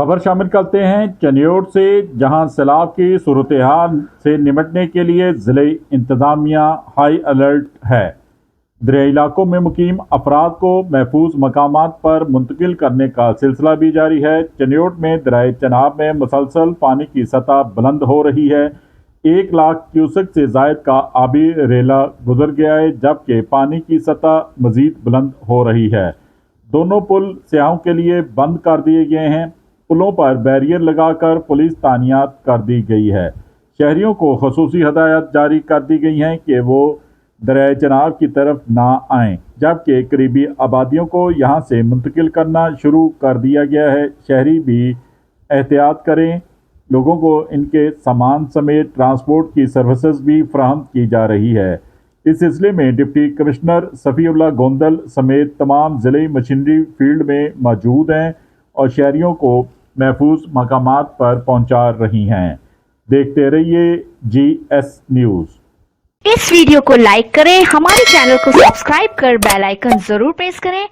खबर शामिल करते हैं चनियोट से, जहां सैलाब की सूरत-ए-हाल से निपटने के लिए ज़िले इंतजामिया हाई अलर्ट है। दरियाई इलाकों में मुकीम अफराद को महफूज मकामात पर मुंतकिल करने का सिलसिला भी जारी है। चनियोट में दरियाए चनाब में मुसलसल पानी की सतह बुलंद हो रही है। 1 लाख क्यूसेक से जायद का आबी रेला गुजर गया है, जबकि पानी की सतह मजीद बुलंद हो रही है। दोनों पुल सयाहों के लिए बंद कर दिए गए हैं। पुलों पर बैरियर लगाकर पुलिस तानियात कर दी गई है। शहरियों को खसूसी हदायत जारी कर दी गई हैं कि वो दरियाए चनाब की तरफ ना आएं, जबकि करीबी आबादियों को यहां से मुंतकिल करना शुरू कर दिया गया है। शहरी भी एहतियात करें। लोगों को इनके सामान समेत ट्रांसपोर्ट की सर्विसेज भी फराहम की जा रही है। इस सिलसिले में डिप्टी कमिश्नर सफ़ीउल्लाह गोंदल समेत तमाम ज़िले मशीनरी फील्ड में मौजूद हैं और शहरियों को महफूज मकामात पर पहुंचा रही हैं। देखते रहिए GS न्यूज़। इस वीडियो को लाइक करें, हमारे चैनल को सब्सक्राइब कर बेल आइकन जरूर प्रेस करें